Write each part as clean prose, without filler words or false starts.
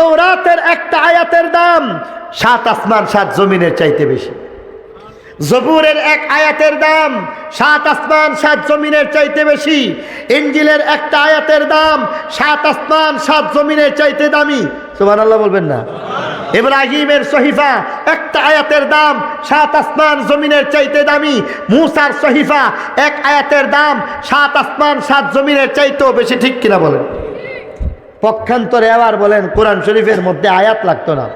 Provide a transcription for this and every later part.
তৌরাতের একটা আয়াতের দাম 7 আসমান 7 জমিনের চাইতে বেশি। জবুরের এক আয়াতের দাম 7 আসমান 7 জমিনের চাইতে বেশি। ইনজিলের একটা আয়াতের দাম 7 আসমান 7 জমিনের চাইতে দামি। সুবহানাল্লাহ বলবেন না? ইব্রাহিমের সহিফা একটা আয়াতের দাম 7 আসমান জমিনের চাইতে দামি। মুসার সহিফা এক আয়াতের দাম 7 আসমান 7 জমিনের চাইতেও বেশি। ঠিক কিনা বলেন? পক্ষান্তরে আবার বলেন কোরআন শরীফের মধ্যে আয়াত লাগতো না।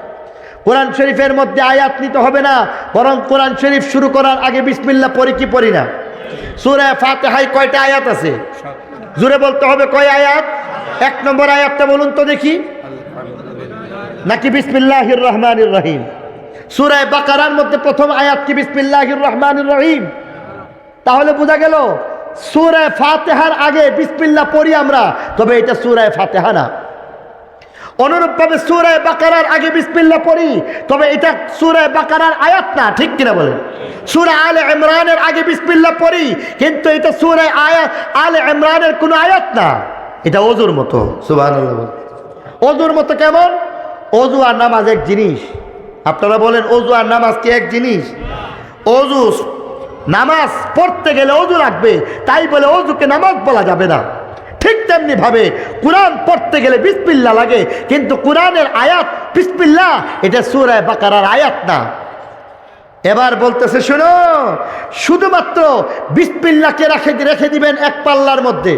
কোরআন শরীফের মধ্যে আয়াত নিতে হবে না, বরং কোরআন শরীফ শুরু করার আগে বিসমিল্লাহ পড়ি কি পড়ি না? সূরা ফাতিহায় কয়টা আয়াত আছে? জোরে বলতে হবে, কয় আয়াত? 1 নম্বর আয়াতটা বলুন তো দেখি, নাকি বিসমিল্লাহির রহমানির রহিম? সূরা বাকারার মধ্যে প্রথম আয়াত কি বিসমিল্লাহির রহমানির রহিম? তাহলে বোঝা গেল সূরা ফাতিহার আগে বিসমিল্লাহ পড়ি আমরা, তবে এটা সূরা ফাতিহা না। অনুরূপভাবে সূরা বাকারার আগে বিসমিল্লাহ পড়ি, তবে এটা সূরা বাকারার আয়াত না। ঠিক কিনা বলেন? সূরা আলে ইমরানের আগে বিসমিল্লাহ পড়ি, কিন্তু এটা সূরা আলে ইমরানের কোনো আয়াত না। এটা ওযুর মতো। সুবহানাল্লাহ। ওযুর মতো কেমন? ওযু আর নামাজ এক জিনিস। আপনারা বলেন ওযু আর নামাজ কি এক জিনিস? ওযু নামাজ পড়তে গেলে ওযু লাগবে, তাই বলে ওযুকে নামাজ বলা যাবে না। ঠিক তেমনি ভাবে কোরআন পড়তে গেলে বিসমিল্লাহ লাগে, কিন্তু কোরআনের আয়াত বিসমিল্লাহ এটা সূরা বাকারার আয়াত না। এবার বলতেছে শোনো, শুধুমাত্র বিসমিল্লাহকে রেখে দিবেন এক পাল্লার মধ্যে।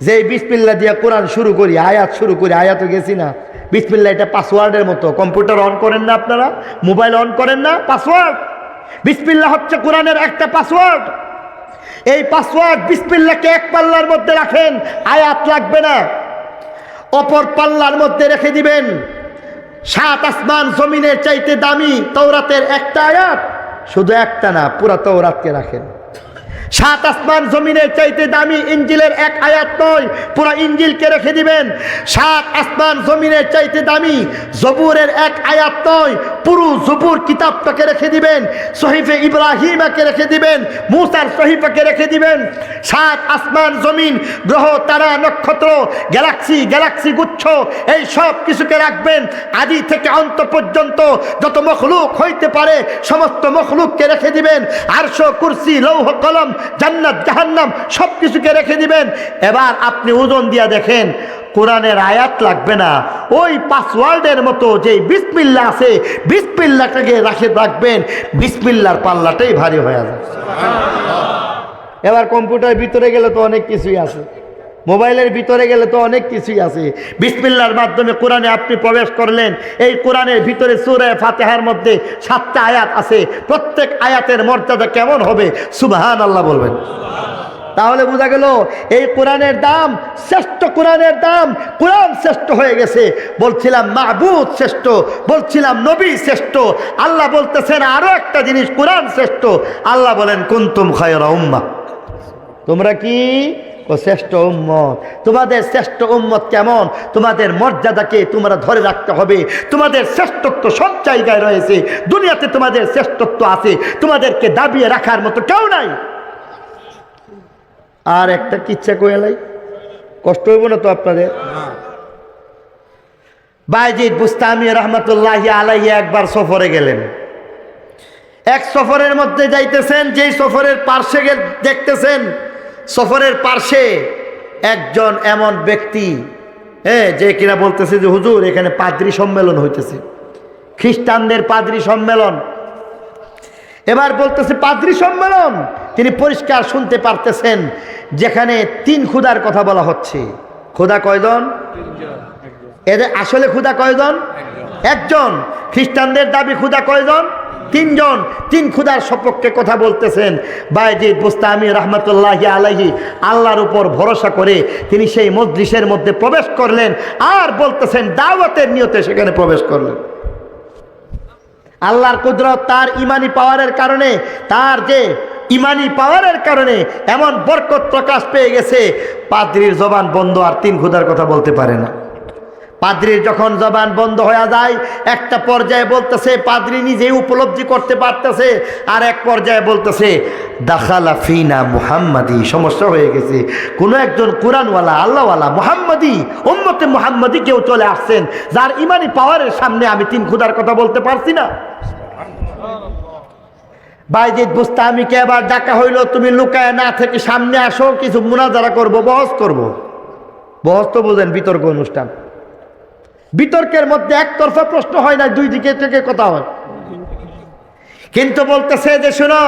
যে বিসমিল্লাহ দিয়ে কোরআন শুরু করি, আয়াত শুরু করি, আয়াতও গেছি না। বিসমিল্লাহ এটা পাসওয়ার্ডের মতো। কম্পিউটার অন করেন না আপনারা, মোবাইল অন করেন না, পাসওয়ার্ড। বিসমিল্লাহ হচ্ছে কোরআনের একটা পাসওয়ার্ড। এই পাসওয়ার্ড বিসমিল্লাহকে এক পাল্লার মধ্যে রাখেন, আয়াত লাগবে না। অপর পাল্লার মধ্যে রেখে দিবেন 7 আসমান জমিনের চাইতে দামি তৌরাতের একটা আয়াত। শুধু একটা না, পুরা তৌরাতকে রাখেন। 7 আসমান জমিনের চাইতে দামি ইনজিলের এক আয়াত নয়, পুরা ইনজিলকে রেখে দিবেন। 7 আসমান জমিনের চাইতে দামি জবুরের এক আয়াত নয়, পুরো জবুর কিতাবটাকে রেখে দিবেন। সহিফে ইব্রাহিমাকে রেখে দিবেন, মুসার সহিফাকে রেখে দিবেন। 7 আসমান জমিন, গ্রহ তারা নক্ষত্র, গ্যালাক্সি গুচ্ছ, এই সব কিছুকে রাখবেন। আদি থেকে অন্ত পর্যন্ত যত মখলুক হইতে পারে সমস্ত মখলুককে রেখে দিবেন। আরশ, কুরসি, লৌহ কলম, জান্নাত, জাহান্নাম সব কিছুকে রেখে দিবেন। এবার আপনি ওজন দিয়া দেখেন, কোরআনের আয়াত লাগবে না। ওই পাসওয়ার্ডের মতো যে বিসমিল্লাহ আছে, বিসমিল্লাহটাকে রাখবেন। বিসমিল্লাহর পাল্লাটাই ভারী হয়ে যাবে। এবার কম্পিউটারের ভিতরে গেলে তো অনেক কিছুই আছে, মোবাইলের ভিতরে গেলে তো অনেক কিছুই আছে। বিসমিল্লাহর মাধ্যমে কোরআনে আপনি প্রবেশ করলেন। এই কোরআনের ভিতরে সূরা ফাতিহার মধ্যে 7টা আয়াত আছে। প্রত্যেক আয়াতের মর্যাদা কেমন হবে? সুবহানাল্লাহ বলবেন। তাহলে বোঝা গেল এই কোরআনের দাম শ্রেষ্ঠ। কোরআনের দাম, কোরআন শ্রেষ্ঠ হয়ে গেছে। বলছিলাম মাহবুব শ্রেষ্ঠ, বলছিলাম নবী শ্রেষ্ঠ। আল্লাহ বলতেছেন আরো একটা জিনিস, কোরআন শ্রেষ্ঠ। আল্লাহ বলেন কুনতুম খায়রা উম্মাহ, তোমরা কি শ্রেষ্ঠ উম্মত। তোমাদের শ্রেষ্ঠ উম্মত কেমন? তোমাদের মর্যাদাকে তোমরা ধরে রাখতে হবে। তোমাদের শ্রেষ্ঠত্ব সব জায়গায় রয়েছে, দুনিয়াতে তোমাদের শ্রেষ্ঠত্ব আছে, তোমাদেরকে দাবিয়ে রাখার মতো কেউ নাই। আর একটা কিচ্ছা কইলাই, কষ্ট হইব না তো আপনাদের? বায়জিদ বুস্তামি রহমতুল্লাহি আলাইহি একবার সফরে গেলেন। এক সফরের মধ্যে যাইতেছেন, যেই সফরের পার্শ্বে দেখতেছেন সফরের পার্শ্বে একজন এমন ব্যক্তি, যে কিনা বলতেছে যে হুজুর এখানে পাদ্রী সম্মেলন হইতেছে, খ্রিস্টানদের পাদ্রী সম্মেলন। এবার বলতেছে পাদ্রী সম্মেলন, তিনি পরিষ্কার শুনতে পারতেছেন যেখানে 3 খুদার কথা বলা হচ্ছে। খুদা কয়জন? এদের আসলে খুদা কয়জন? একজন। খ্রিস্টানদের দাবি খুদা কয়জন? 3 জন। 3 খুদার সপক্ষে কথা বলতেছেন। বায়জিদ বুস্তামি রহমতুল্লাহি আলাইহি আল্লাহর উপর ভরসা করে তিনি সেই মজলিসের মধ্যে প্রবেশ করলেন, আর বলতেছেন দাওয়াতের নিয়তে সেখানে প্রবেশ করলেন। আল্লাহর কুদরত, তার ইমানি পাওয়ারের কারণে, তার যে ইমানি পাওয়ারের কারণে এমন বরকত প্রকাশ পেয়ে গেছে, পাদ্রীর জবান বন্ধ, আর 3 খুদার কথা বলতে পারে না। পাদ্রির যখন জবান বন্ধ হয়ে যায়, একটা পর্যায়ে বলতেছে, পাদ্রি নিজেই উপলব্ধি করতে পারতেছে, আর এক পর্যায়ে বলতেছে দাখালা ফিনা মুহাম্মাদি, সমস্যা হয়ে গেছে। কোনো একজন কোরআনওয়ালা আল্লাহওয়ালা মুহাম্মাদি উম্মতে মুহাম্মাদি কেউ চলে আসছেন, যার ইমানি পাওয়ারের সামনে আমি তিন খুদার কথা বলতে পারছি না। বাইজিদ বুস্তামিকে এবার ডাকা হইল, তুমি লুকায় না থেকে সামনে আসো, কিছু মুনাজারা করব, বহস করব। বহস তো বোঝেন, বিতর্ক অনুষ্ঠান। বিতর্কের মধ্যে একতরফা প্রশ্ন হয় না, দুই দিকে থেকে কথা হয়। কিন্তু বলতেছে যে শোনো,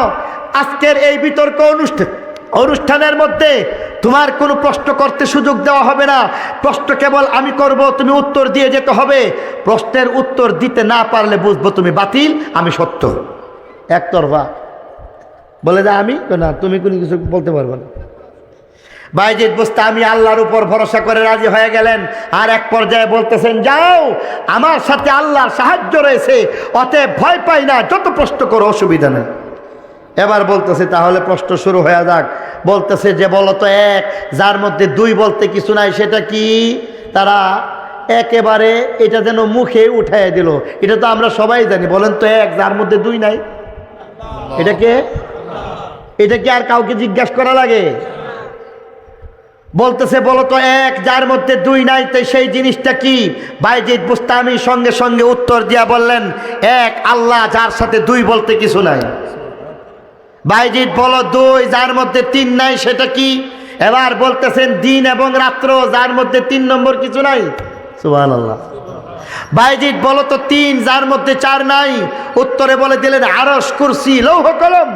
আজকের এই বিতর্ক অনুষ্ঠানের মধ্যে তোমার কোনো প্রশ্ন করতে সুযোগ দেওয়া হবে না। প্রশ্ন কেবল আমি করব, তুমি উত্তর দিয়ে যেতে হবে। প্রশ্নের উত্তর দিতে না পারলে বুঝবো তুমি বাতিল, আমি সত্য। একতরফা বলে যে আমি না, তুমি কোনো কিছু বলতে পারবে না। বাইজিদ বুস্তামি আল্লাহর উপর ভরসা করে রাজি হয়ে গেলেন। আর এক পর্যায়ে বলতেছেন, যাও, আমার সাথে আল্লাহর সাহায্য রয়েছে, অতএব ভয় পাই না, যত প্রশ্ন করো, অসুবিধা নেই। এবার বলতেছে তাহলে প্রশ্ন শুরু হয়ে যাক। বলতেছে যে বলো তো, এক যার মধ্যে দুই বলতে কিছু নাই, সেটা কি? তারা একেবারে এটা যেন মুখে উঠাইয়া দিল। এটা তো আমরা সবাই জানি, বলেন তো, এক যার মধ্যে দুই নাই, এটা কে? এটা কি আর কাউকে জিজ্ঞাসা করা লাগে? বলতেছে বলো তো, এক যার মধ্যে দুই নাই, তো সেই জিনিসটা কি? বাইজিদ বুস্তামি সঙ্গে সঙ্গে উত্তর দিয়া বললেন, এক আল্লাহ, যার সাথে দুই বলতে কিছু নাই। বাইজিদ বলো, দুই যার মধ্যে তিন নাই, সেটা কি? এবার বলতেছেন, দিন এবং রাত্র, যার মধ্যে তিন নম্বর কিছু নাই। সুবহানাল্লাহ। বাইজিদ বলো তো, তিন যার মধ্যে চার নাই। উত্তরে বলে দিলেন আরশ, কুরসি, লৌহ কলম।